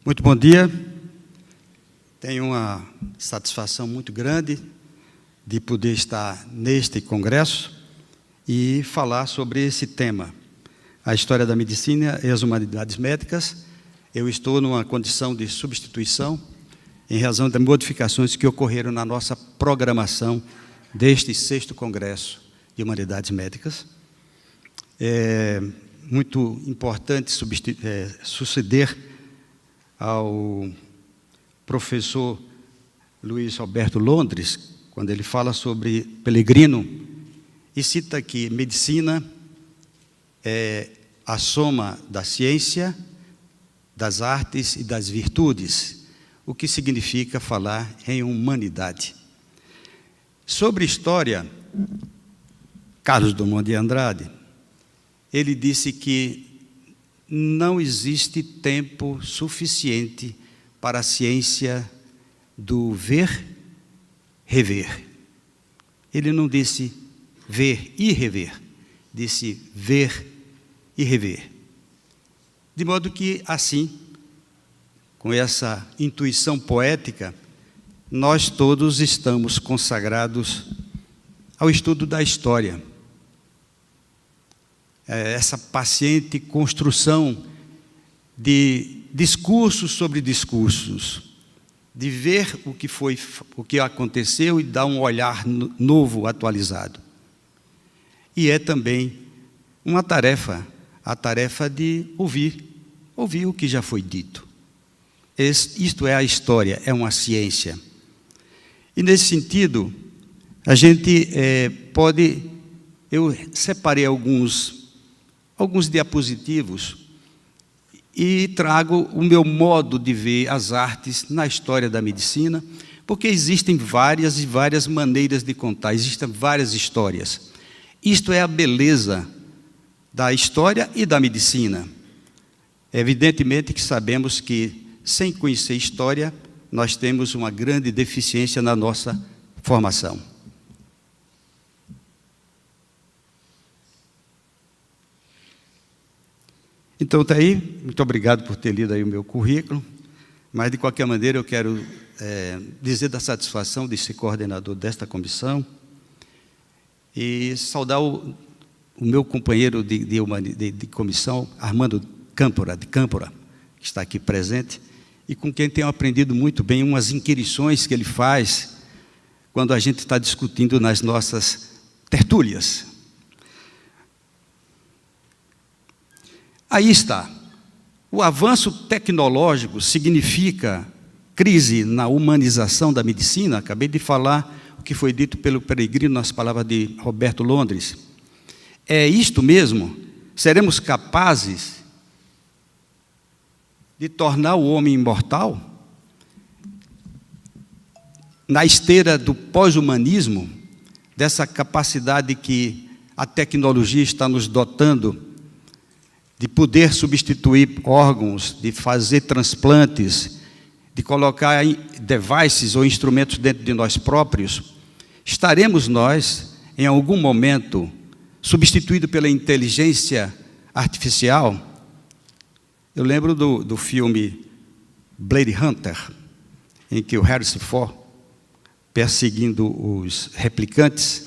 Muito bom dia. Tenho uma satisfação muito grande de poder estar neste congresso e falar sobre esse tema, a história da medicina e as humanidades médicas. Eu estou numa condição de substituição em razão das modificações que ocorreram na nossa programação deste 6º Congresso de Humanidades Médicas. É muito importante suceder ao professor Luiz Roberto Londres, quando ele fala sobre Pellegrino, e cita que medicina é a soma da ciência, das artes e das virtudes, o que significa falar em humanidade. Sobre história, Carlos Drummond de Andrade, ele disse que não existe tempo suficiente para a ciência do ver, rever. Ele não disse ver e rever, disse ver e rever. De modo que, assim, com essa intuição poética, nós todos estamos consagrados ao estudo da história. Essa paciente construção de discursos sobre discursos, de ver o que aconteceu e dar um olhar novo, atualizado. E é também uma tarefa, a tarefa de ouvir o que já foi dito. Isto é a história, é uma ciência. E nesse sentido, a gente eu separei alguns diapositivos e trago o meu modo de ver as artes na história da medicina, porque existem várias e várias maneiras de contar, existem várias histórias. Isto é a beleza da história e da medicina. Evidentemente que sabemos que, sem conhecer história, nós temos uma grande deficiência na nossa formação. Então, está aí, muito obrigado por ter lido aí o meu currículo, mas, de qualquer maneira, eu quero dizer da satisfação de ser coordenador desta comissão e saudar o meu companheiro de comissão, Armando Câmpora, que está aqui presente, e com quem tenho aprendido muito bem umas inquirições que ele faz quando a gente está discutindo nas nossas tertúlias. Aí está. O avanço tecnológico significa crise na humanização da medicina. Acabei de falar o que foi dito pelo Pellegrino nas palavras de Roberto Londres. É isto mesmo? Seremos capazes de tornar o homem imortal? Na esteira do pós-humanismo, dessa capacidade que a tecnologia está nos dotando, de poder substituir órgãos, de fazer transplantes, de colocar devices ou instrumentos dentro de nós próprios, estaremos nós, em algum momento, substituídos pela inteligência artificial? Eu lembro do filme Blade Hunter, em que o Harrison Ford, perseguindo os replicantes,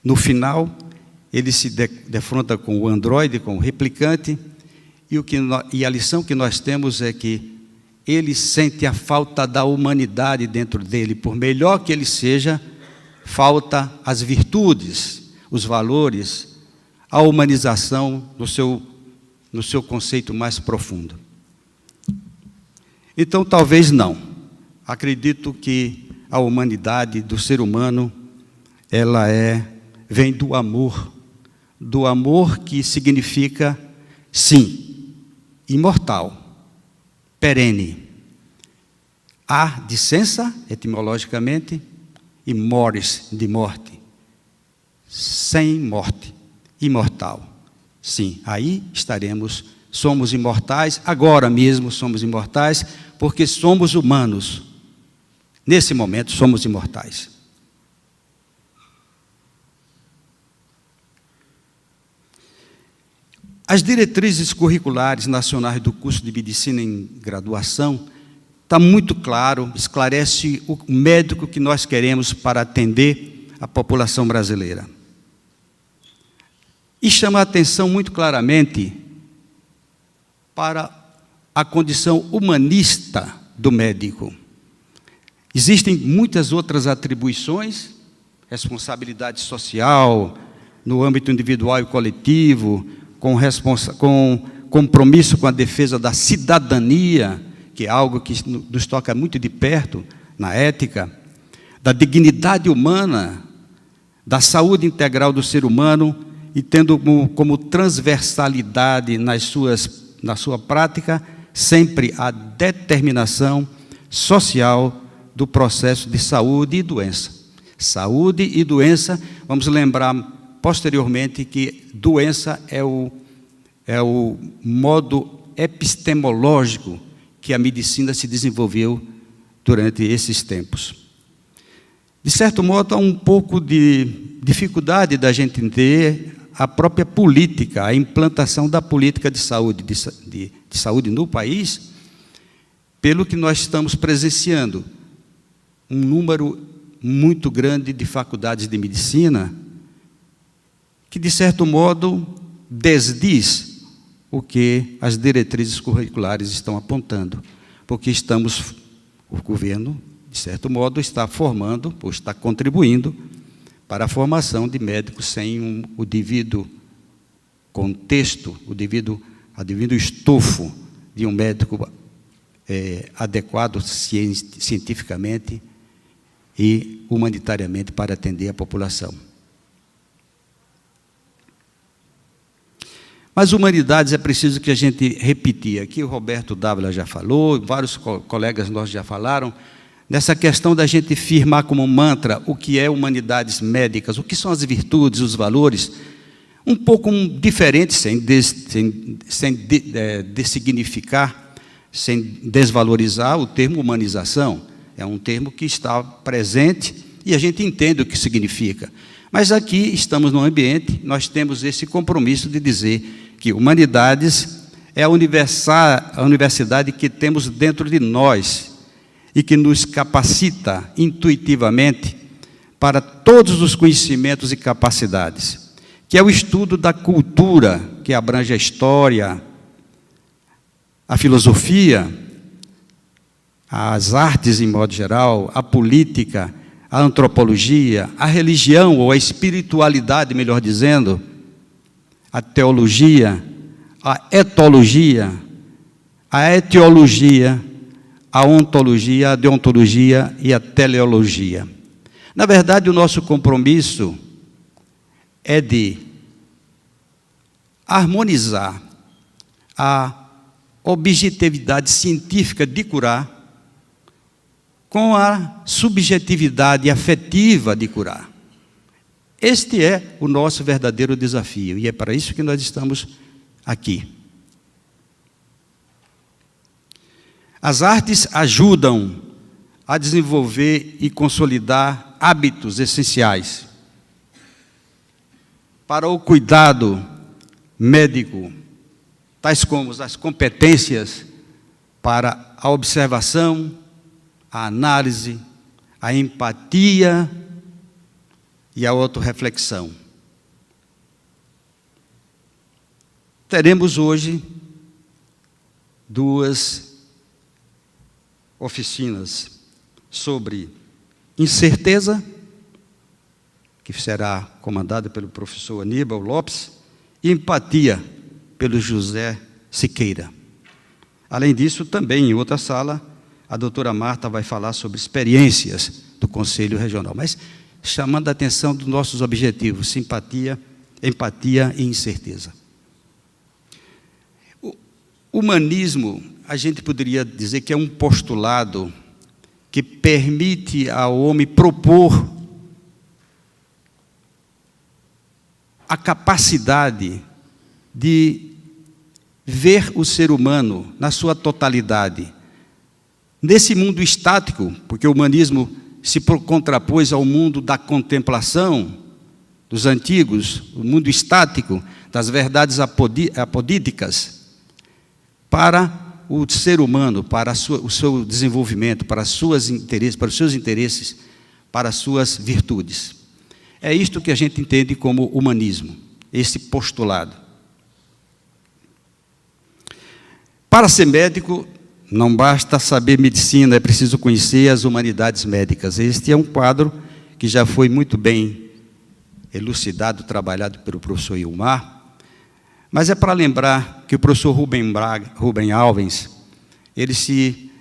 no final, ele se defronta com o androide, com o replicante, e a lição que nós temos é que ele sente a falta da humanidade dentro dele. Por melhor que ele seja, falta as virtudes, os valores, a humanização no seu conceito mais profundo. Então, talvez não. Acredito que a humanidade do ser humano, ela vem do amor que significa, sim, imortal, perene. A de sensa, etimologicamente, e mores, de morte. Sem morte, imortal. Sim, aí somos imortais, agora mesmo somos imortais, porque somos humanos. Nesse momento, somos imortais. As diretrizes curriculares nacionais do curso de medicina em graduação está muito claro, esclarece o médico que nós queremos para atender a população brasileira. E chama a atenção muito claramente para a condição humanista do médico. Existem muitas outras atribuições, responsabilidade social, no âmbito individual e coletivo, com compromisso com a defesa da cidadania, que é algo que nos toca muito de perto, na ética, da dignidade humana, da saúde integral do ser humano, e tendo como transversalidade na sua prática, sempre a determinação social do processo de saúde e doença. Saúde e doença, vamos lembrar posteriormente que doença é o modo epistemológico que a medicina se desenvolveu durante esses tempos. De certo modo, há um pouco de dificuldade da gente entender a própria política, a implantação da política de saúde no país, pelo que nós estamos presenciando um número muito grande de faculdades de medicina que, de certo modo, desdiz o que as diretrizes curriculares estão apontando, porque o governo, de certo modo, está formando, ou está contribuindo para a formação de médicos sem o devido contexto, o devido estofo de um médico adequado cientificamente e humanitariamente para atender a população. Mas humanidades é preciso que a gente repetir. Aqui o Roberto Dávila já falou, vários colegas nossos já falaram, nessa questão da gente firmar como mantra o que é humanidades médicas, o que são as virtudes, os valores, um pouco diferente, sem dessignificar, sem desvalorizar o termo humanização. É um termo que está presente e a gente entende o que significa. Mas aqui estamos num ambiente, nós temos esse compromisso de dizer que humanidades é a universidade que temos dentro de nós e que nos capacita intuitivamente para todos os conhecimentos e capacidades, que é o estudo da cultura, que abrange a história, a filosofia, as artes em modo geral, a política, a antropologia, a religião ou a espiritualidade, melhor dizendo, a teologia, a etologia, a etiologia, a ontologia, a deontologia e a teleologia. Na verdade, o nosso compromisso é de harmonizar a objetividade científica de curar com a subjetividade afetiva de curar. Este é o nosso verdadeiro desafio, e é para isso que nós estamos aqui. As artes ajudam a desenvolver e consolidar hábitos essenciais para o cuidado médico, tais como as competências para a observação, a análise, a empatia e a autorreflexão. Teremos hoje 2 oficinas sobre incerteza, que será comandada pelo professor Aníbal Lopes, e empatia, pelo José Siqueira. Além disso, também em outra sala, a doutora Marta vai falar sobre experiências do Conselho Regional, mas chamando a atenção dos nossos objetivos, simpatia, empatia e incerteza. O humanismo, a gente poderia dizer que é um postulado que permite ao homem propor a capacidade de ver o ser humano na sua totalidade. Nesse mundo estático, porque o humanismo se contrapôs ao mundo da contemplação dos antigos, o mundo estático, das verdades apodíticas para o ser humano, para o seu desenvolvimento, para os seus interesses, para as suas virtudes. É isto que a gente entende como humanismo, esse postulado. Para ser médico, não basta saber medicina, é preciso conhecer as humanidades médicas. Este é um quadro que já foi muito bem elucidado, trabalhado pelo professor Ilmar, mas é para lembrar que o professor Rubem Alves, ele se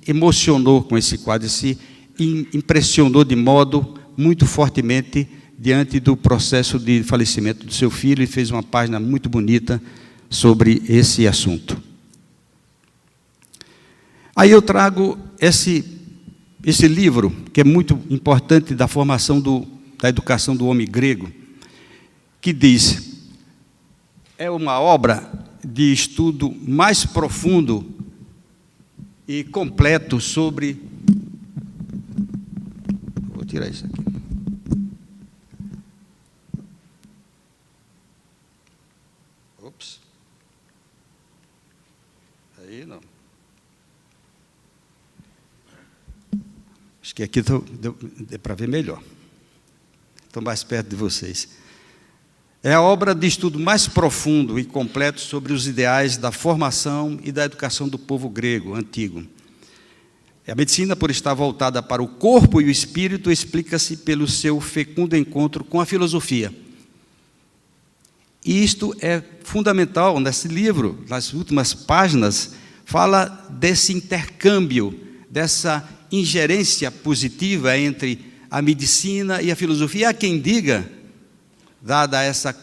emocionou com esse quadro, se impressionou de modo muito fortemente diante do processo de falecimento do seu filho e fez uma página muito bonita sobre esse assunto. Aí eu trago esse livro, que é muito importante da formação da educação do homem grego, que diz, é uma obra de estudo mais profundo e completo sobre... Vou tirar isso aqui. Ops. Aí não. Acho que aqui deu para ver melhor. Estou mais perto de vocês. É a obra de estudo mais profundo e completo sobre os ideais da formação e da educação do povo grego antigo. A medicina, por estar voltada para o corpo e o espírito, explica-se pelo seu fecundo encontro com a filosofia. E isto é fundamental nesse livro, nas últimas páginas, fala desse intercâmbio, dessa ingerência positiva entre a medicina e a filosofia. Há quem diga, dada essa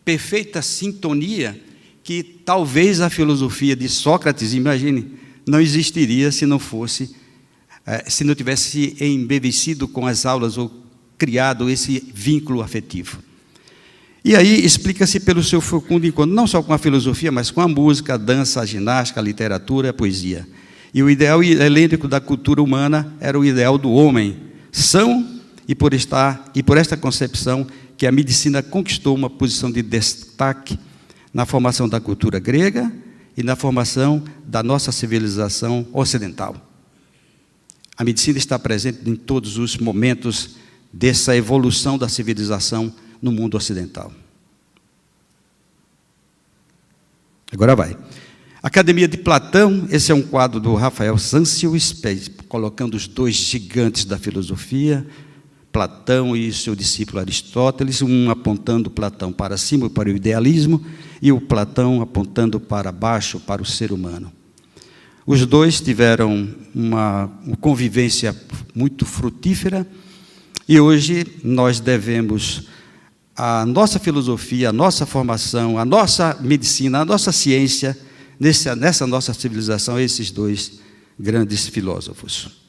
perfeita sintonia, que talvez a filosofia de Sócrates, imagine, não existiria se não tivesse embevecido com as aulas ou criado esse vínculo afetivo. E aí explica-se pelo seu fecundo encontro, não só com a filosofia, mas com a música, a dança, a ginástica, a literatura e a poesia. E o ideal helênico da cultura humana era o ideal do homem são, e por esta concepção que a medicina conquistou uma posição de destaque na formação da cultura grega e na formação da nossa civilização ocidental. A medicina está presente em todos os momentos dessa evolução da civilização no mundo ocidental. Agora vai. Academia de Platão, esse é um quadro do Rafael Sanzio, colocando os dois gigantes da filosofia, Platão e seu discípulo Aristóteles, um apontando Platão para cima, para o idealismo, e o Platão apontando para baixo, para o ser humano. Os dois tiveram uma convivência muito frutífera, e hoje nós devemos a nossa filosofia, a nossa formação, a nossa medicina, a nossa ciência, nessa nossa civilização, a esses dois grandes filósofos.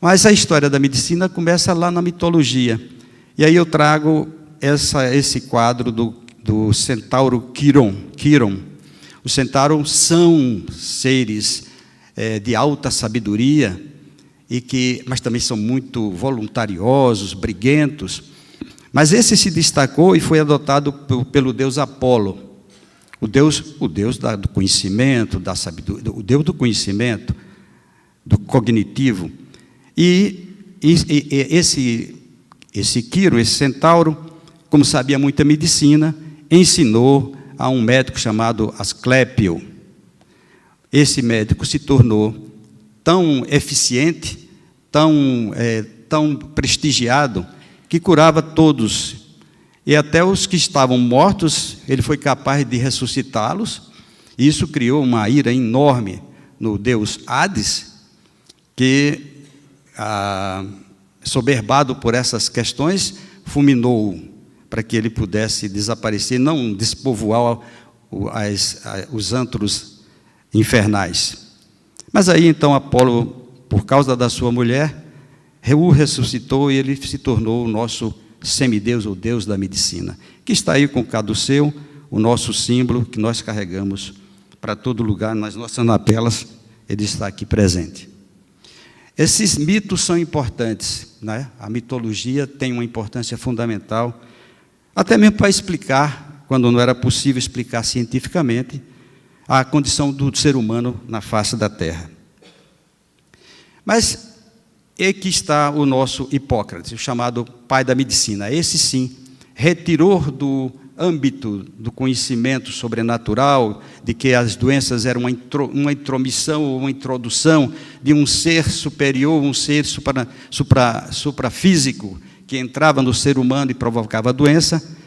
Mas a história da medicina começa lá na mitologia. E aí eu trago esse quadro do centauro Quiron. Os centauros são seres de alta sabedoria, mas também são muito voluntariosos, briguentos. Mas esse se destacou e foi adotado pelo deus Apolo, o deus do conhecimento, da sabedoria, o deus do conhecimento, do cognitivo. E esse Quiro, esse centauro, como sabia muita medicina, ensinou a um médico chamado Asclépio. Esse médico se tornou tão eficiente, tão prestigiado, que curava todos. E até os que estavam mortos, ele foi capaz de ressuscitá-los. E isso criou uma ira enorme no deus Hades, que, soberbado por essas questões, fulminou-o para que ele pudesse desaparecer, não despovoar os antros infernais. Mas aí então Apolo, por causa da sua mulher, o ressuscitou e ele se tornou o nosso semideus, ou deus da medicina, que está aí com o caduceu, o nosso símbolo que nós carregamos para todo lugar, nas nossas lapelas, ele está aqui presente. Esses mitos são importantes, né? A mitologia tem uma importância fundamental, até mesmo para explicar, quando não era possível explicar cientificamente, a condição do ser humano na face da Terra. Mas aqui está o nosso Hipócrates, o chamado pai da medicina. Esse sim retirou do âmbito do conhecimento sobrenatural, de que as doenças eram uma intromissão ou uma introdução de um ser superior, um ser suprafísico, que entrava no ser humano e provocava a doença,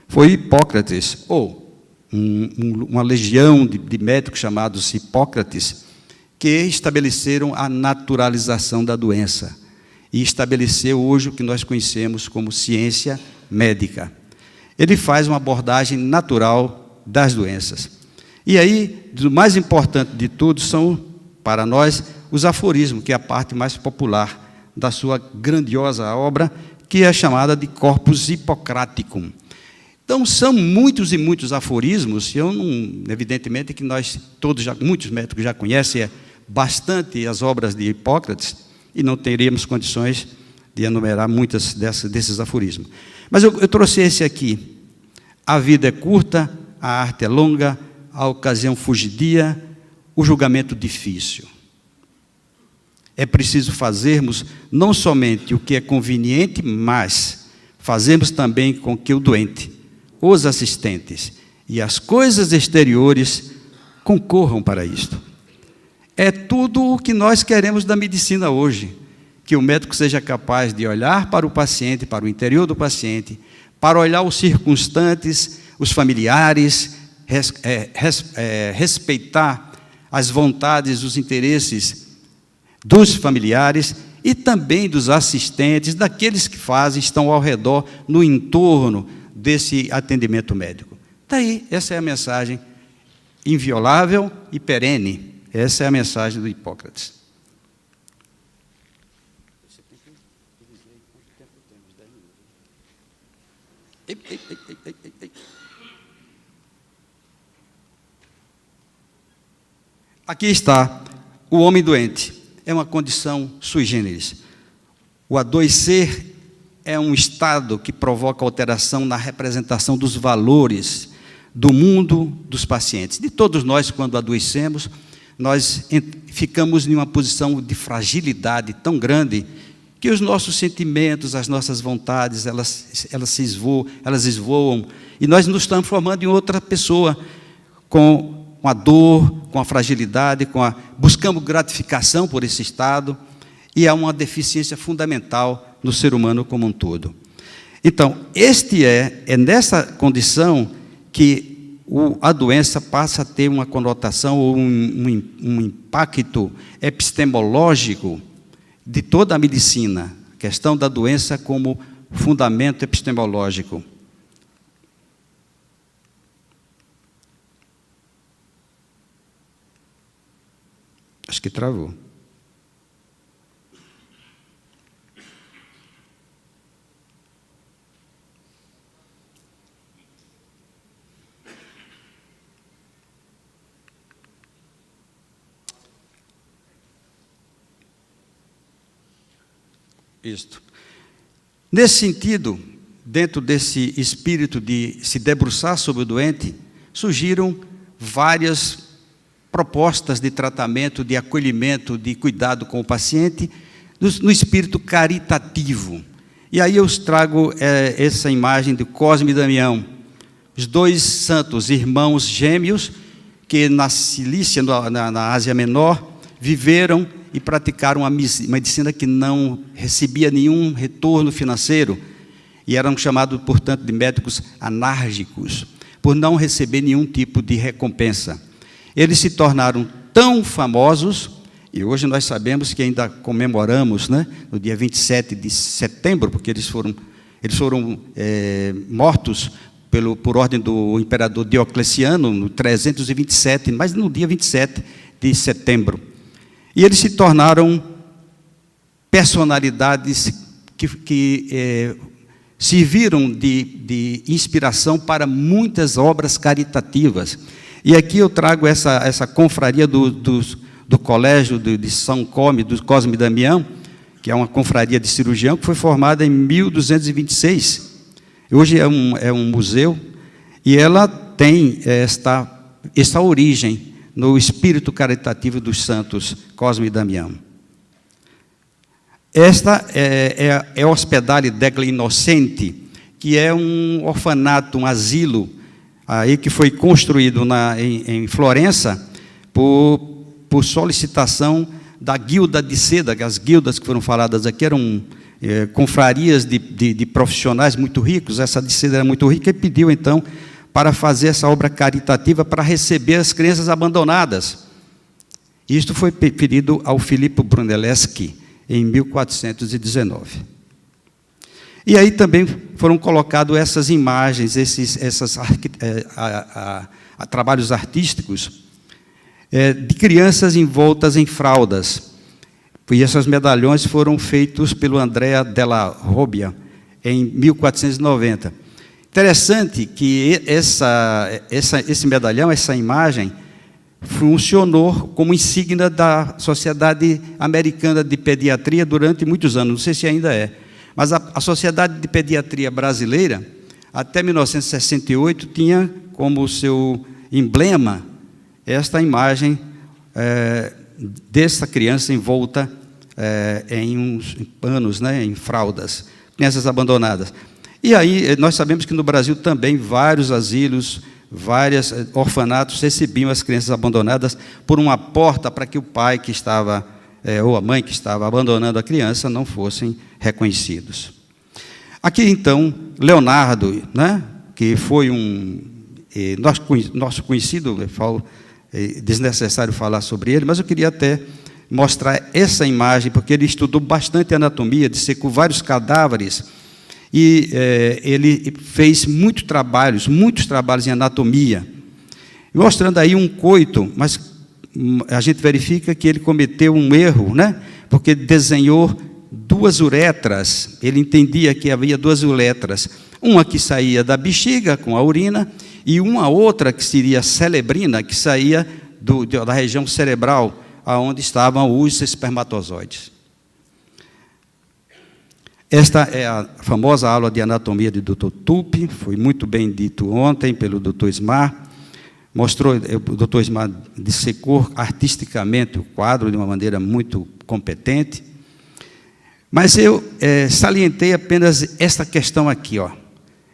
foi Hipócrates, ou uma legião de médicos chamados Hipócrates, que estabeleceram a naturalização da doença, e estabeleceu hoje o que nós conhecemos como ciência médica. Ele faz uma abordagem natural das doenças. E aí, o mais importante de tudo são, para nós, os aforismos, que é a parte mais popular da sua grandiosa obra, que é chamada de Corpus Hippocraticum. Então, são muitos e muitos aforismos, evidentemente que nós todos, muitos médicos já conhecem bastante as obras de Hipócrates, e não teríamos condições de enumerar muitos desses aforismos. Mas eu trouxe esse aqui. A vida é curta, a arte é longa, a ocasião fugidia, o julgamento difícil. É preciso fazermos não somente o que é conveniente, mas fazemos também com que o doente, os assistentes e as coisas exteriores concorram para isto. É tudo o que nós queremos da medicina hoje, que o médico seja capaz de olhar para o paciente, para o interior do paciente, para olhar os circunstantes, os familiares, respeitar as vontades, os interesses dos familiares e também dos assistentes, daqueles que estão ao redor, no entorno desse atendimento médico. Daí, essa é a mensagem inviolável e perene. Essa é a mensagem do Hipócrates. Aqui está o homem doente. É uma condição sui generis. O adoecer é um estado que provoca alteração na representação dos valores do mundo dos pacientes. De todos nós, quando adoecemos, nós ficamos em uma posição de fragilidade tão grande que os nossos sentimentos, as nossas vontades, elas esvoam, e nós nos transformando em outra pessoa, com a dor, com a fragilidade, buscamos gratificação por esse estado, e há uma deficiência fundamental no ser humano como um todo. Então, é nessa condição que a doença passa a ter uma conotação ou um impacto epistemológico de toda a medicina, a questão da doença como fundamento epistemológico. Acho que travou. Isto. Nesse sentido, dentro desse espírito de se debruçar sobre o doente, surgiram várias propostas de tratamento, de acolhimento, de cuidado com o paciente, no espírito caritativo. E aí eu trago essa imagem de Cosme e Damião, os dois santos irmãos gêmeos, que na Cilícia, na Ásia Menor, viveram e praticaram uma medicina que não recebia nenhum retorno financeiro, e eram chamados, portanto, de médicos anárgicos, por não receber nenhum tipo de recompensa. Eles se tornaram tão famosos, e hoje nós sabemos que ainda comemoramos, né, no dia 27 de setembro, porque eles foram mortos por ordem do imperador Diocleciano, no 327, mas no dia 27 de setembro. E eles se tornaram personalidades que serviram de inspiração para muitas obras caritativas. E aqui eu trago essa confraria do Colégio de São Cosme e Damião, que é uma confraria de cirurgião, que foi formada em 1226. Hoje é um museu, e ela tem esta origem no espírito caritativo dos santos Cosme e Damião. Esta é o Ospedale degli Innocenti, que é um orfanato, um asilo, aí que foi construído em Florença por solicitação da Guilda de Seda, que as guildas que foram faladas aqui eram confrarias de profissionais muito ricos. Essa de Seda era muito rica e pediu, então, para fazer essa obra caritativa para receber as crianças abandonadas. Isto foi pedido ao Filippo Brunelleschi em 1419. E aí também foram colocados essas imagens, trabalhos artísticos de crianças envoltas em fraldas. E esses medalhões foram feitos pelo Andrea della Robbia em 1490. Interessante que esse medalhão, essa imagem, funcionou como insígnia da Sociedade Americana de Pediatria durante muitos anos, não sei se ainda é, mas a Sociedade de Pediatria Brasileira, até 1968, tinha como seu emblema esta imagem dessa criança envolta em panos, em fraldas, crianças abandonadas. E aí, nós sabemos que no Brasil também vários asilos, vários orfanatos recebiam as crianças abandonadas por uma porta para que o pai que estava, ou a mãe que estava abandonando a criança, não fossem reconhecidos. Aqui, então, Leonardo, que foi nosso conhecido, é desnecessário falar sobre ele, mas eu queria até mostrar essa imagem, porque ele estudou bastante anatomia, dissecou vários cadáveres, e ele fez muitos trabalhos em anatomia, mostrando aí um coito, mas a gente verifica que ele cometeu um erro, porque desenhou duas uretras. Ele entendia que havia duas uretras, uma que saía da bexiga com a urina, e uma outra que seria celebrina, que saía da região cerebral, onde estavam os espermatozoides. Esta é a famosa aula de anatomia do Dr. Tupi, foi muito bem dito ontem pelo Dr. Ismar. Mostrou, o Dr. Ismar dissecou artisticamente o quadro de uma maneira muito competente. Mas eu salientei apenas esta questão aqui,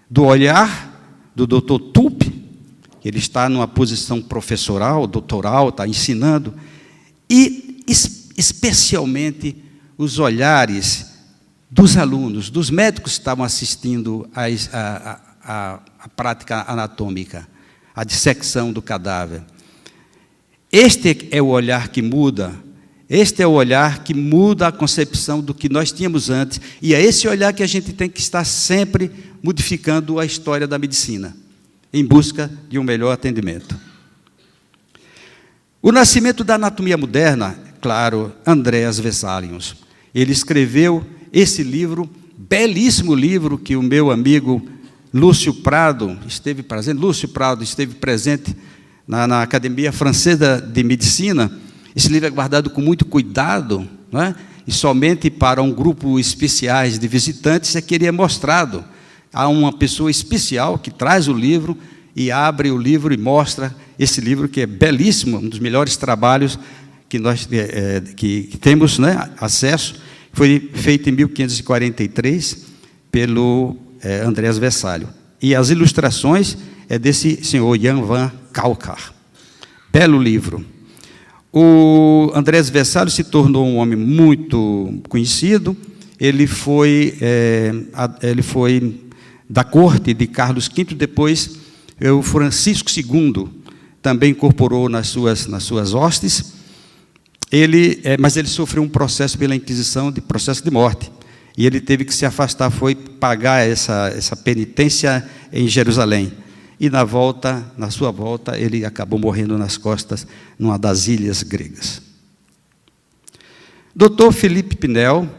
do olhar do Dr. Tupi, que ele está numa posição professoral, doutoral, está ensinando, e especialmente os olhares dos alunos, dos médicos que estavam assistindo à prática anatômica, à dissecção do cadáver. Este é o olhar que muda, este é o olhar que muda a concepção do que nós tínhamos antes, e é esse olhar que a gente tem que estar sempre modificando a história da medicina, em busca de um melhor atendimento. O nascimento da anatomia moderna, claro, Andreas Vesalius. Ele escreveu esse livro, belíssimo livro, que o meu amigo Lúcio Prado esteve presente na Academia Francesa de Medicina. Esse livro é guardado com muito cuidado, e somente para um grupo especiais de visitantes é que ele é mostrado. Há uma pessoa especial que traz o livro e abre o livro e mostra esse livro, que é belíssimo, um dos melhores trabalhos que nós que temos acesso. Foi feito em 1543 pelo Andreas Vesalius. E as ilustrações é desse senhor Jan van Kalkar. Belo livro. O Andreas Vesalius se tornou um homem muito conhecido. Ele foi da corte de Carlos V, depois o Francisco II também incorporou nas suas hostes. Mas ele sofreu um processo pela Inquisição, processo de morte, e ele teve que se afastar, foi pagar essa penitência em Jerusalém. E na sua volta, ele acabou morrendo nas costas, numa das ilhas gregas. Dr. Philippe Pinel,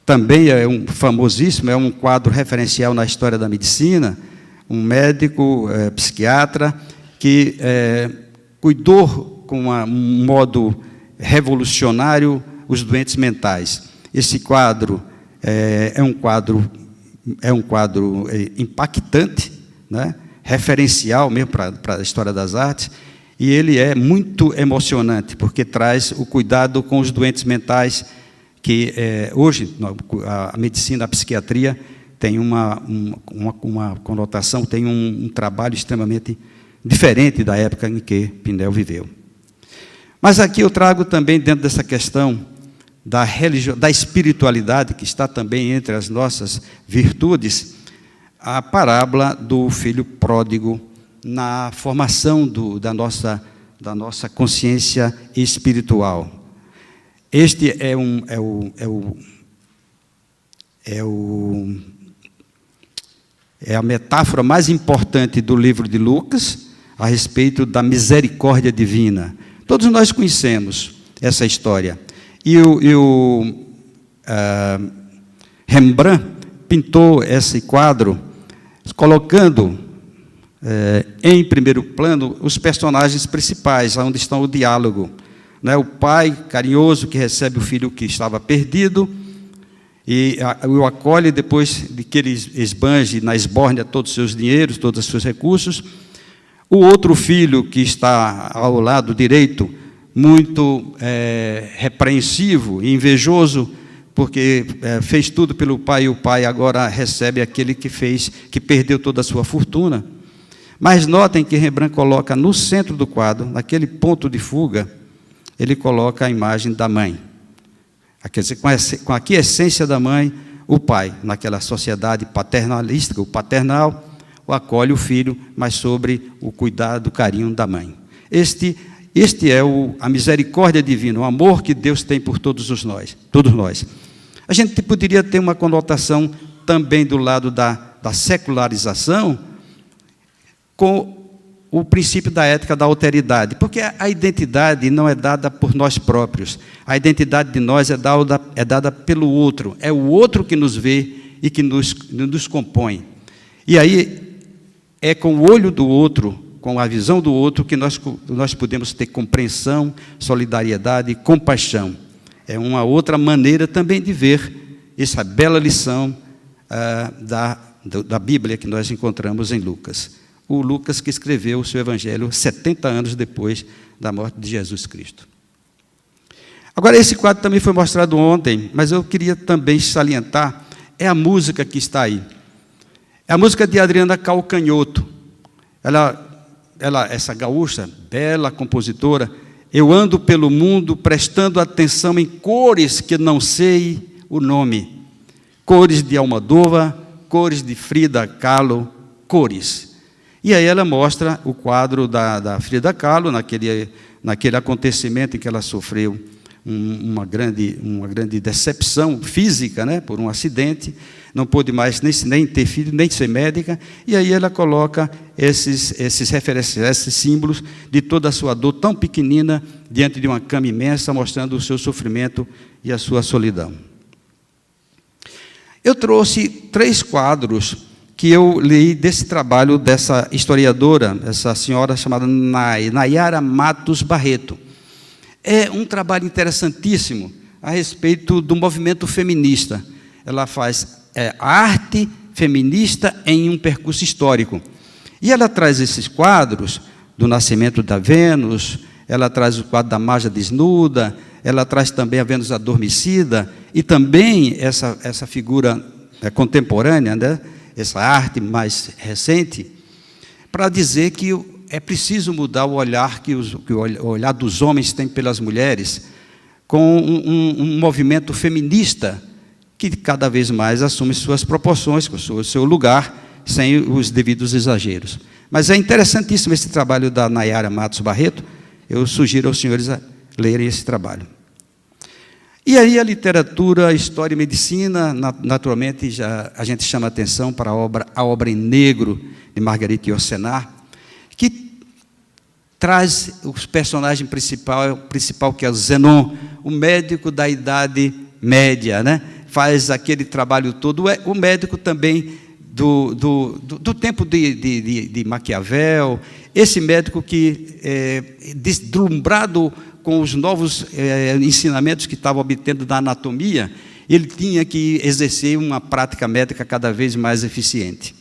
também é um famosíssimo, é um quadro referencial na história da medicina, um médico psiquiatra que cuidou com um modo revolucionário, Os Doentes Mentais. Esse quadro é um quadro impactante, né? Referencial mesmo para a história das artes, e ele é muito emocionante, porque traz o cuidado com os doentes mentais, que hoje a medicina, a psiquiatria, tem uma conotação, tem um trabalho extremamente diferente da época em que Pinel viveu. Mas aqui eu trago também, dentro dessa questão da espiritualidade, que está também entre as nossas virtudes, a parábola do filho pródigo na formação da nossa consciência espiritual. Este é a metáfora mais importante do livro de Lucas a respeito da misericórdia divina. Todos nós conhecemos essa história. E o Rembrandt pintou esse quadro colocando em primeiro plano os personagens principais, onde está o diálogo, né? O pai carinhoso que recebe o filho que estava perdido e o acolhe depois de que ele esbanje na esbórnia todos os seus dinheiros, todos os seus recursos. O outro filho que está ao lado direito, muito repreensivo e invejoso, porque fez tudo pelo pai, e o pai agora recebe aquele que perdeu toda a sua fortuna. Mas notem que Rembrandt coloca no centro do quadro, naquele ponto de fuga, ele coloca a imagem da mãe. Quer dizer, com a essência da mãe, o pai, naquela sociedade paternalística, o paternal, o acolhe o filho, mas sobre o cuidado, o carinho da mãe. Este é a misericórdia divina, o amor que Deus tem por todos nós. A gente poderia ter uma conotação também do lado da secularização, com o princípio da ética da alteridade, porque a identidade não é dada por nós próprios, a identidade de nós é dada pelo outro, é o outro que nos vê e que nos compõe. E aí é com o olho do outro, com a visão do outro, que nós podemos ter compreensão, solidariedade e compaixão. É uma outra maneira também de ver essa bela lição da Bíblia que nós encontramos em Lucas. O Lucas que escreveu o seu evangelho 70 anos depois da morte de Jesus Cristo. Agora, esse quadro também foi mostrado ontem, mas eu queria também salientar, é a música que está aí. É a música de Adriana Calcanhoto. Essa gaúcha, bela compositora, eu ando pelo mundo prestando atenção em cores que não sei o nome. Cores de Almodóvar, cores de Frida Kahlo, cores. E aí ela mostra o quadro da Frida Kahlo, naquele acontecimento em que ela sofreu uma grande decepção física, né, por um acidente, não pôde mais nem ter filho, nem ser médica, e aí ela coloca esses referenciais, esses símbolos de toda a sua dor tão pequenina, diante de uma cama imensa, mostrando o seu sofrimento e a sua solidão. Eu trouxe 3 quadros que eu li desse trabalho dessa historiadora, essa senhora chamada Nayara Matos Barreto. É um trabalho interessantíssimo a respeito do movimento feminista. Ela faz arte feminista em um percurso histórico. E ela traz esses quadros do nascimento da Vênus, ela traz o quadro da Maja desnuda, ela traz também a Vênus adormecida, e também essa figura contemporânea, né? Essa arte mais recente, para dizer que é preciso mudar o olhar que o olhar dos homens tem pelas mulheres, com um movimento feminista que cada vez mais assume suas proporções, com o seu lugar, sem os devidos exageros. Mas é interessantíssimo esse trabalho da Nayara Matos Barreto. Eu sugiro aos senhores a lerem esse trabalho. E aí a literatura, a história e medicina, naturalmente, a gente chama atenção para a obra em negro de Marguerite Yourcenar, que traz o personagem principal que é o Zenon, o médico da Idade Média, né? Faz aquele trabalho todo, o médico também do tempo de Maquiavel, esse médico que, deslumbrado com os novos ensinamentos que estava obtendo da anatomia, ele tinha que exercer uma prática médica cada vez mais eficiente.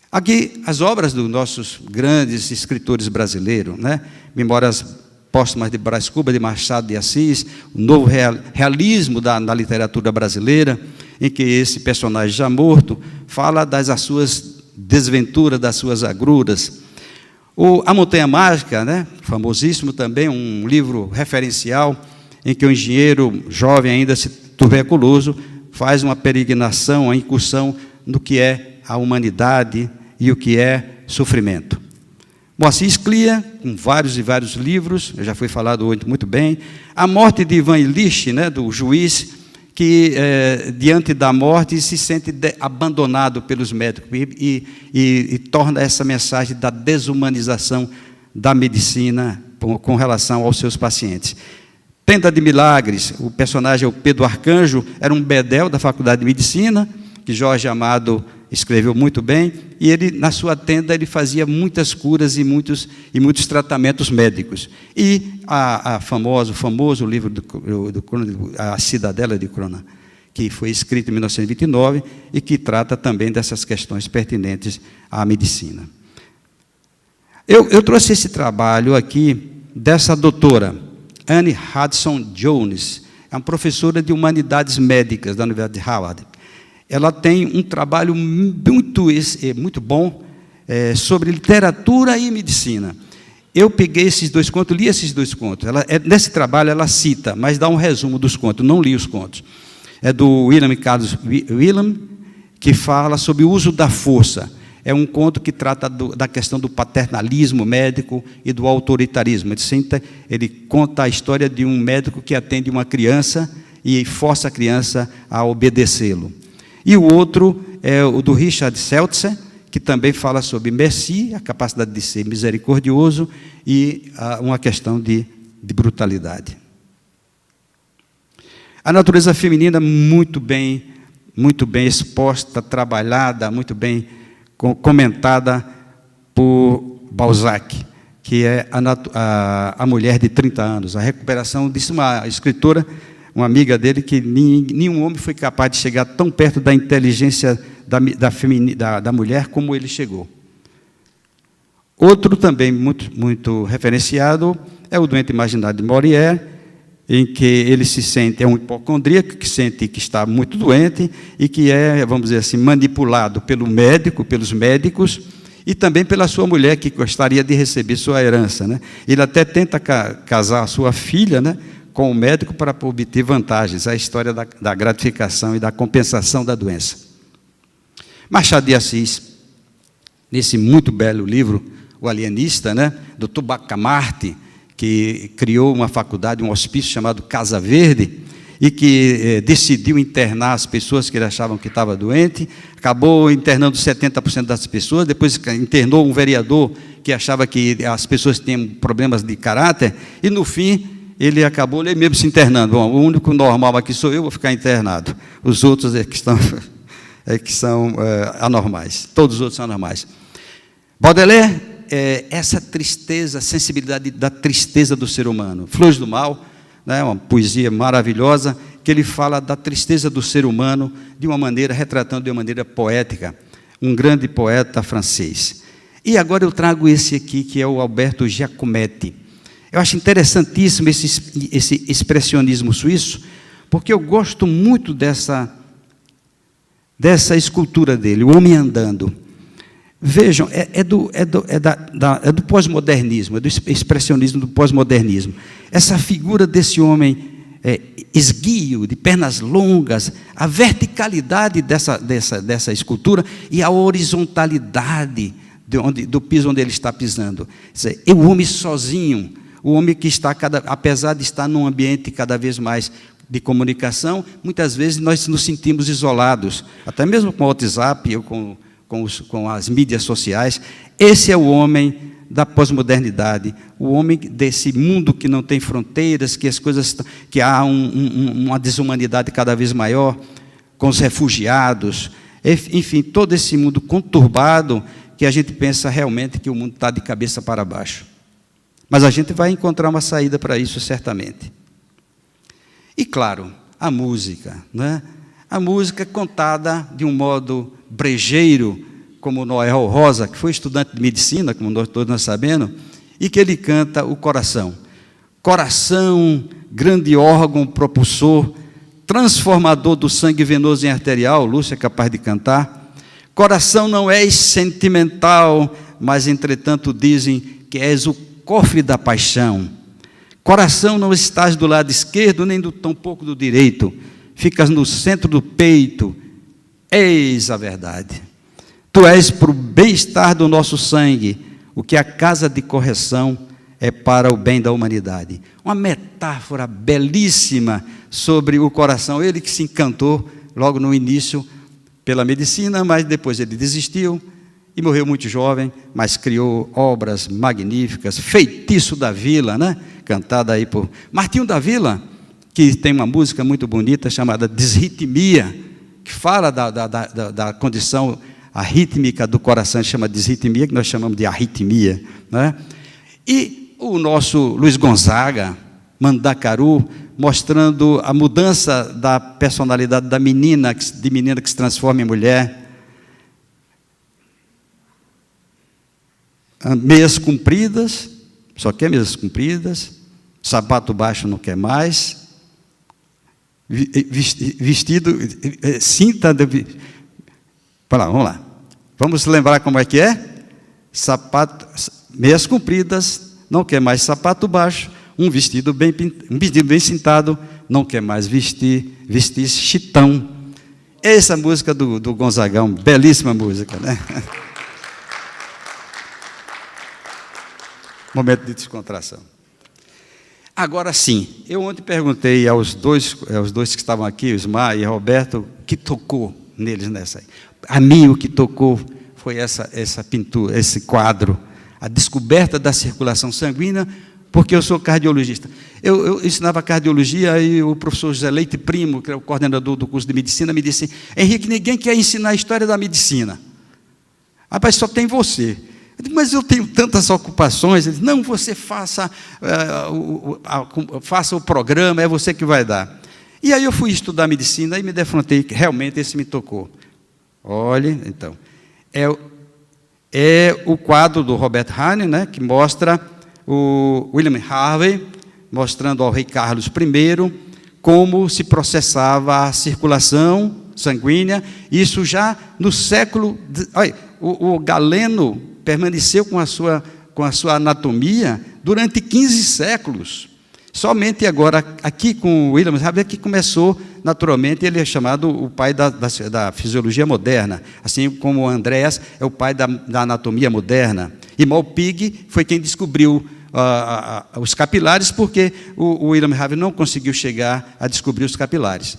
Aqui, as obras dos nossos grandes escritores brasileiros, né? Memórias Póstumas de Brás Cubas, de Machado de Assis, o novo realismo da literatura brasileira, em que esse personagem já morto fala das suas desventuras, das suas agruras. A Montanha Mágica, né? Famosíssimo também, um livro referencial, em que o engenheiro jovem, ainda tuberculoso, faz uma peregrinação, uma incursão no que é a humanidade e o que é sofrimento. Moacir Sclia, com vários e vários livros, já foi falado hoje muito bem. A morte de Ivan Illich, né, do juiz, que diante da morte se sente abandonado pelos médicos e torna essa mensagem da desumanização da medicina com relação aos seus pacientes. Tenda de Milagres, o personagem é o Pedro Arcanjo, era um bedel da Faculdade de Medicina, que Jorge Amado escreveu muito bem, e ele, na sua tenda, ele fazia muitas curas e muitos tratamentos médicos. E o famoso livro A Cidadela de Crona, que foi escrito em 1929 e que trata também dessas questões pertinentes à medicina. Eu trouxe esse trabalho aqui dessa doutora, Anne Hudson Jones, é uma professora de Humanidades Médicas da Universidade de Harvard. Ela tem um trabalho muito bom sobre literatura e medicina. Eu peguei esses dois contos, li esses dois contos. Nesse trabalho ela cita, mas dá um resumo dos contos, não li os contos. É do William Carlos William, que fala sobre o uso da força. É um conto que trata da questão do paternalismo médico e do autoritarismo. Ele conta a história de um médico que atende uma criança e força a criança a obedecê-lo. E o outro é o do Richard Seltzer, que também fala sobre merci, a capacidade de ser misericordioso, e uma questão de brutalidade. A natureza feminina muito bem exposta, trabalhada, muito bem comentada por Balzac, que é a mulher de 30 anos. A recuperação, disse uma escritora, uma amiga dele, que nenhum homem foi capaz de chegar tão perto da inteligência da mulher como ele chegou. Outro também muito referenciado é o Doente Imaginário de Molière, em que ele se sente, é um hipocondríaco que sente que está muito doente e que é, vamos dizer assim, manipulado pelos médicos e também pela sua mulher, que gostaria de receber sua herança, né? Ele até tenta casar a sua filha, né, com o médico para obter vantagens, a história da gratificação e da compensação da doença. Machado de Assis, nesse muito belo livro, O Alienista, né, do Tubacamarte, que criou uma faculdade, um hospício chamado Casa Verde, e que decidiu internar as pessoas que ele achavam que estava doente, acabou internando 70% das pessoas, depois internou um vereador que achava que as pessoas tinham problemas de caráter, e no fim ele acabou ele mesmo se internando. Bom, o único normal aqui sou eu, vou ficar internado. Os outros que são anormais. Todos os outros são anormais. Baudelaire, essa tristeza, a sensibilidade da tristeza do ser humano. Flores do Mal, né, uma poesia maravilhosa, que ele fala da tristeza do ser humano de uma maneira, retratando de uma maneira poética. Um grande poeta francês. E agora eu trago esse aqui, que é o Alberto Giacometti. Eu acho interessantíssimo esse expressionismo suíço, porque eu gosto muito dessa escultura dele, o homem andando. Vejam, é do pós-modernismo, é do expressionismo do pós-modernismo. Essa figura desse homem esguio, de pernas longas, a verticalidade dessa escultura e a horizontalidade do piso onde ele está pisando. O homem sozinho, o homem que está, apesar de estar num ambiente cada vez mais de comunicação, muitas vezes nós nos sentimos isolados, até mesmo com o WhatsApp ou com as mídias sociais. Esse é o homem da pós-modernidade, o homem desse mundo que não tem fronteiras, que há uma desumanidade cada vez maior, com os refugiados, enfim, todo esse mundo conturbado, que a gente pensa realmente que o mundo está de cabeça para baixo. Mas a gente vai encontrar uma saída para isso, certamente. E, claro, a música, né? A música contada de um modo brejeiro, como Noel Rosa, que foi estudante de medicina, como nós todos sabemos, e que ele canta o coração. Coração, grande órgão propulsor, transformador do sangue venoso em arterial, Lúcia é capaz de cantar. Coração não és sentimental, mas entretanto dizem que és o cofre da paixão. Coração não estás do lado esquerdo, nem tampouco do direito, ficas no centro do peito, eis a verdade. Tu és para o bem-estar do nosso sangue, o que a casa de correção é para o bem da humanidade. Uma metáfora belíssima sobre o coração. Ele que se encantou logo no início pela medicina, mas depois ele desistiu e morreu muito jovem, mas criou obras magníficas. Feitiço da Vila, né? Cantada aí por Martinho da Vila, que tem uma música muito bonita chamada Desritmia, que fala da condição arrítmica do coração, chama desritmia, que nós chamamos de arritmia, né? E o nosso Luiz Gonzaga, Mandacaru, mostrando a mudança da personalidade da menina, de menina que se transforma em mulher. Meias compridas, só quer meias compridas, sapato baixo não quer mais, vestido, cinta, vamos lá, vamos lembrar como é que é? Meias compridas, não quer mais sapato baixo, um vestido bem cintado, não quer mais vestir chitão. Essa música do Gonzagão, belíssima música, né? Momento de descontração. Agora sim, eu ontem perguntei aos dois que estavam aqui, o Ismar e o Roberto, o que tocou neles nessa aí. A mim o que tocou foi essa pintura, esse quadro, a descoberta da circulação sanguínea, porque eu sou cardiologista. Eu ensinava cardiologia e o professor José Leite Primo, que é o coordenador do curso de medicina, me disse: Henrique, ninguém quer ensinar a história da medicina. Rapaz, só tem você. Eu disse, mas eu tenho tantas ocupações. Ele disse, não, você faça o programa, é você que vai dar. E aí eu fui estudar medicina e me defrontei, que realmente esse me tocou. Olha, então, é o quadro do Robert Hahn, né, que mostra o William Harvey, mostrando ao rei Carlos I como se processava a circulação sanguínea, isso já no século... Olha, o Galeno permaneceu com a sua anatomia durante 15 séculos. Somente agora, aqui com o William Harvey, que começou, naturalmente, ele é chamado o pai da fisiologia moderna, assim como o Andreas é o pai da anatomia moderna. E Malpighi foi quem descobriu os capilares, porque o William Harvey não conseguiu chegar a descobrir os capilares.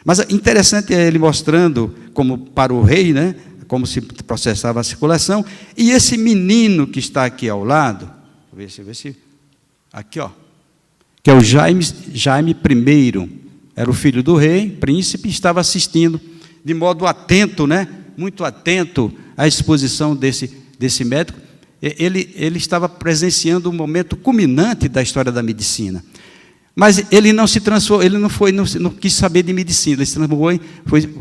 Mas interessante é ele mostrando, como para o rei, né, como se processava a circulação, e esse menino que está aqui ao lado, vê se aqui, ó, que é o Jaime I, era o filho do rei, príncipe, estava assistindo de modo atento, né, muito atento à exposição desse médico. Ele estava presenciando um momento culminante da história da medicina. Mas ele não se transformou, ele não quis saber de medicina, ele se transformou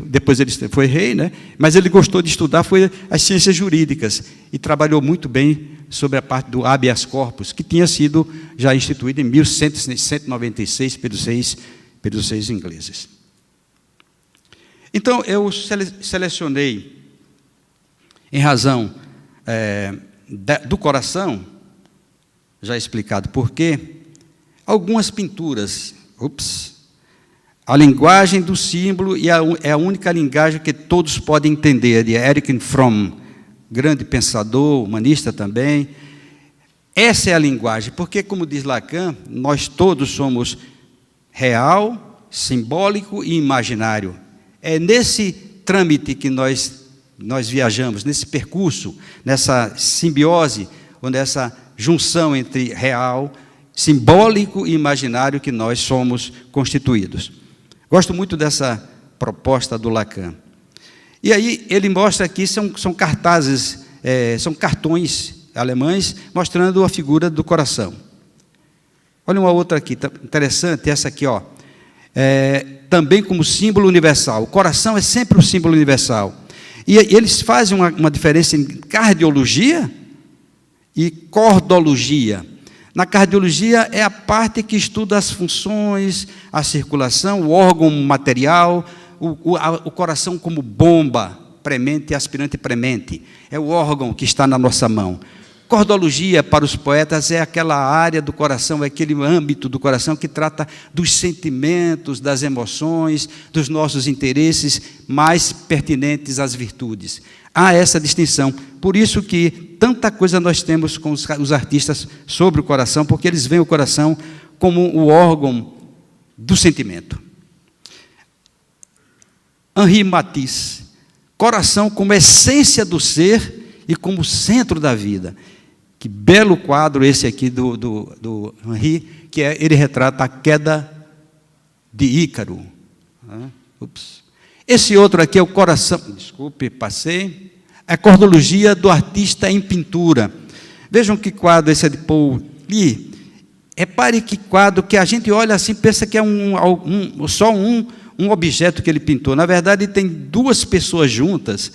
depois ele foi rei, né? Mas ele gostou de estudar, foi as ciências jurídicas, e trabalhou muito bem sobre a parte do habeas corpus, que tinha sido já instituído em 1196 pelos seis ingleses. Então, eu selecionei, em razão do coração, já explicado por quê, algumas pinturas. A linguagem do símbolo é a única linguagem que todos podem entender, de Erich Fromm, grande pensador, humanista também. Essa é a linguagem, porque, como diz Lacan, nós todos somos real, simbólico e imaginário. É nesse trâmite que nós viajamos, nesse percurso, nessa simbiose, ou nessa junção entre real, simbólico e imaginário que nós somos constituídos. Gosto muito dessa proposta do Lacan. E aí ele mostra aqui, são cartazes, são cartões alemães, mostrando a figura do coração. Olha uma outra aqui, interessante, essa aqui, ó. Também como símbolo universal. O coração é sempre um símbolo universal. E eles fazem uma diferença em cardiologia e cordologia. Na cardiologia é a parte que estuda as funções, a circulação, o órgão material, o coração como bomba, premente, aspirante e premente. É o órgão que está na nossa mão. Cordologia, para os poetas, é aquela área do coração, é aquele âmbito do coração que trata dos sentimentos, das emoções, dos nossos interesses mais pertinentes às virtudes. Há essa distinção. Por isso que tanta coisa nós temos com os artistas sobre o coração, porque eles veem o coração como o órgão do sentimento. Henri Matisse, coração como essência do ser e como centro da vida. Que belo quadro esse aqui do Henri, que ele retrata a queda de Ícaro. Esse outro aqui é o coração, desculpe, passei, é a cordologia do artista em pintura. Vejam que quadro esse é de Paul Klee. Repare que quadro que a gente olha assim, pensa que é só um objeto que ele pintou. Na verdade, tem duas pessoas juntas,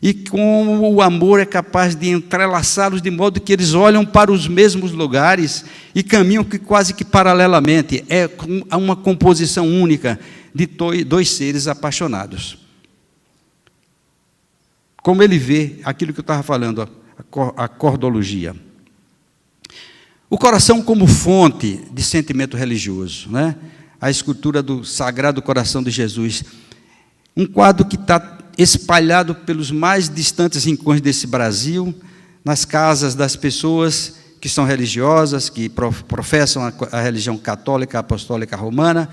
e como o amor é capaz de entrelaçá-los de modo que eles olham para os mesmos lugares e caminham quase que paralelamente. É uma composição única de dois seres apaixonados. Como ele vê aquilo que eu estava falando, a cordologia. O coração como fonte de sentimento religioso, né? A escultura do Sagrado Coração de Jesus. Um quadro que está espalhado pelos mais distantes rincões desse Brasil, nas casas das pessoas que são religiosas, que professam a religião católica, apostólica romana.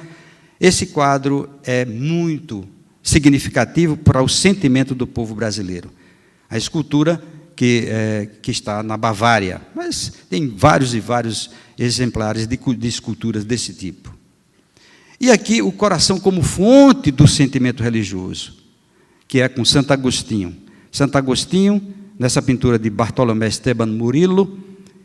Esse quadro é muito significativo para o sentimento do povo brasileiro. A escultura que está na Bavária, mas tem vários e vários exemplares de esculturas desse tipo. E aqui o coração como fonte do sentimento religioso, que é com Santo Agostinho. Santo Agostinho, nessa pintura de Bartolomé Esteban Murillo,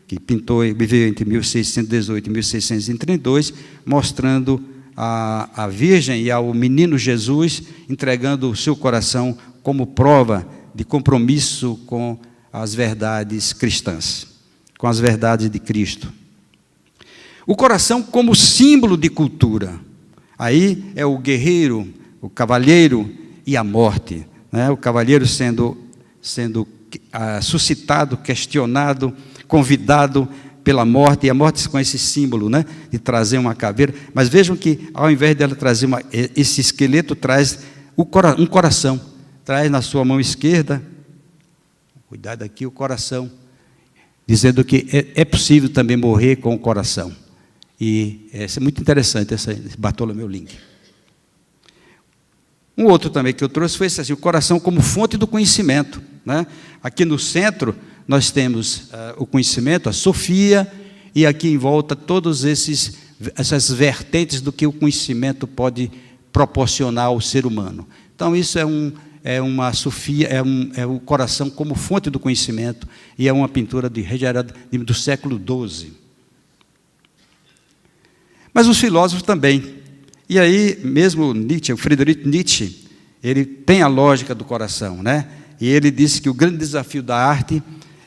que pintou e viveu entre 1618 e 1632, mostrando a Virgem e ao menino Jesus entregando o seu coração como prova de compromisso com as verdades cristãs, com as verdades de Cristo. O coração como símbolo de cultura. Aí é o guerreiro, o cavalheiro e a morte, né? O cavalheiro sendo suscitado, questionado, convidado pela morte, e a morte com esse símbolo, né, de trazer uma caveira. Mas vejam que, ao invés dela trazer esse esqueleto, traz um coração, traz na sua mão esquerda, cuidado aqui, o coração, dizendo que é possível também morrer com o coração. E é muito interessante esse Bartolomeu Link. Um outro também que eu trouxe foi esse, assim, o coração como fonte do conhecimento, né? Aqui no centro nós temos o conhecimento, a Sofia, e aqui em volta todas essas vertentes do que o conhecimento pode proporcionar ao ser humano. Então isso é uma Sofia, é o coração como fonte do conhecimento, e é uma pintura do século XII. Mas os filósofos também. E aí, mesmo Nietzsche, o Friedrich Nietzsche, ele tem a lógica do coração, né? E ele disse que o grande desafio da arte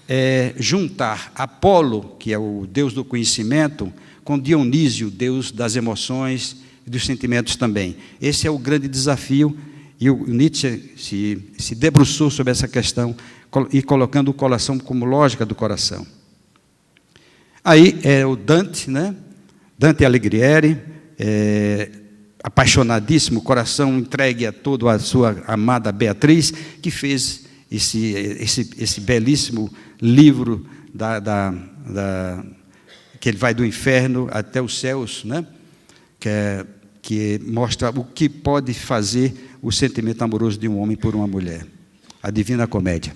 é juntar Apolo, que é o deus do conhecimento, com Dionísio, deus das emoções e dos sentimentos também. Esse é o grande desafio, e o Nietzsche se debruçou sobre essa questão, e colocando o coração como lógica do coração. Aí é o Dante, né? Dante Alighieri, apaixonadíssimo, coração entregue a toda a sua amada Beatriz, que fez esse belíssimo livro que ele vai do inferno até os céus, né? Que mostra o que pode fazer o sentimento amoroso de um homem por uma mulher. A Divina Comédia.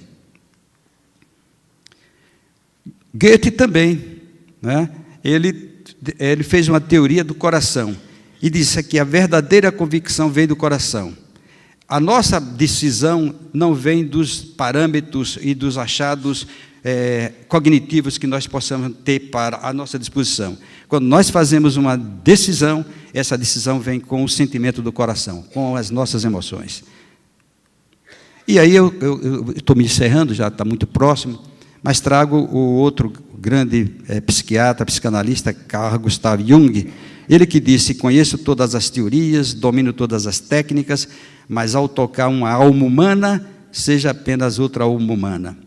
Goethe também, né? Ele fez uma teoria do coração e disse que a verdadeira convicção vem do coração. A nossa decisão não vem dos parâmetros e dos achados cognitivos que nós possamos ter para a nossa disposição. Quando nós fazemos uma decisão, essa decisão vem com o sentimento do coração, com as nossas emoções. E aí eu estou me encerrando, já está muito próximo, mas trago o outro grande psiquiatra, psicanalista, Carl Gustav Jung, ele que disse: conheço todas as teorias, domino todas as técnicas, mas ao tocar uma alma humana, seja apenas outra alma humana.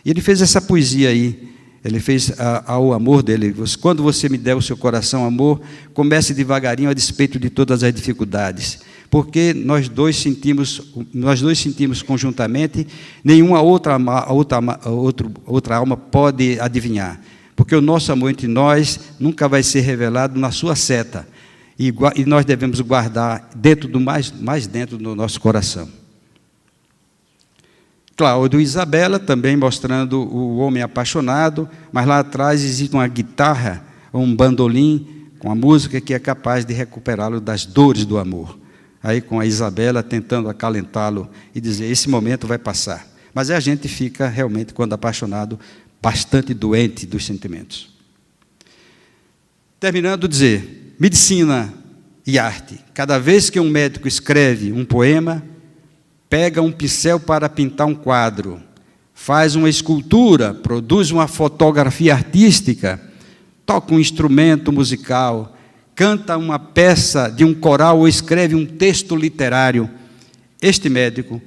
E ele fez essa poesia aí, ele fez ao amor dele: quando você me der o seu coração, amor, comece devagarinho a despeito de todas as dificuldades, porque nós dois sentimos conjuntamente, nenhuma outra alma pode adivinhar, porque o nosso amor entre nós nunca vai ser revelado na sua seta, e nós devemos guardar dentro do mais dentro do nosso coração. Cláudio e Isabela, também mostrando o homem apaixonado, mas lá atrás existe uma guitarra, um bandolim, com a música que é capaz de recuperá-lo das dores do amor. Aí com a Isabela tentando acalentá-lo e dizer: esse momento vai passar. Mas a gente fica realmente, quando apaixonado, bastante doente dos sentimentos. Terminando, dizer: medicina e arte. Cada vez que um médico escreve um poema, pega um pincel para pintar um quadro, faz uma escultura, produz uma fotografia artística, toca um instrumento musical, canta uma peça de um coral ou escreve um texto literário, este médico,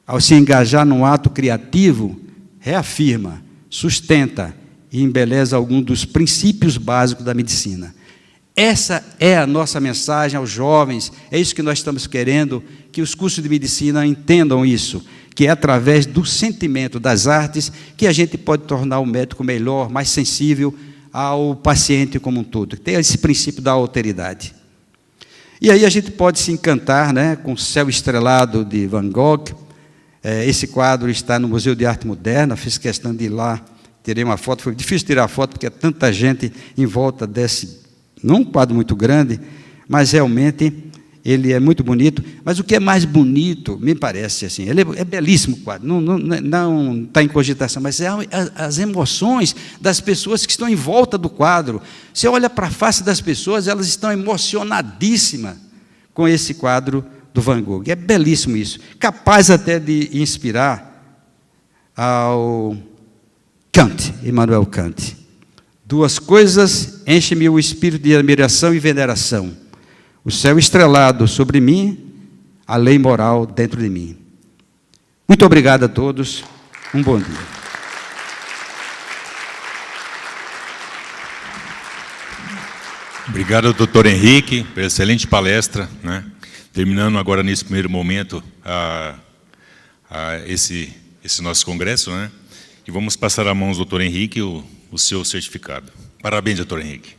ao se engajar num ato criativo, reafirma, sustenta e embeleza algum dos princípios básicos da medicina. Essa é a nossa mensagem aos jovens, é isso que nós estamos querendo, que os cursos de medicina entendam isso, que é através do sentimento das artes que a gente pode tornar o médico melhor, mais sensível ao paciente como um todo. Tem esse princípio da alteridade. E aí a gente pode se encantar, né, com o Céu Estrelado de Van Gogh. Esse quadro está no Museu de Arte Moderna, fiz questão de ir lá, tirei uma foto, foi difícil tirar a foto porque é tanta gente em volta desse, não um quadro muito grande, mas realmente ele é muito bonito. Mas o que é mais bonito, me parece assim, ele é belíssimo o quadro, não está em cogitação, mas é as emoções das pessoas que estão em volta do quadro. Você olha para a face das pessoas, elas estão emocionadíssimas com esse quadro do Van Gogh. É belíssimo isso, capaz até de inspirar ao Kant, Immanuel Kant. Duas coisas enchem-me o espírito de admiração e veneração: o céu estrelado sobre mim, a lei moral dentro de mim. Muito obrigado a todos, um bom dia. Obrigado, doutor Henrique, pela excelente palestra, né? Terminando agora, nesse primeiro momento, esse nosso congresso, né? E vamos passar a mãos do doutor Henrique o seu certificado. Parabéns, doutor Henrique.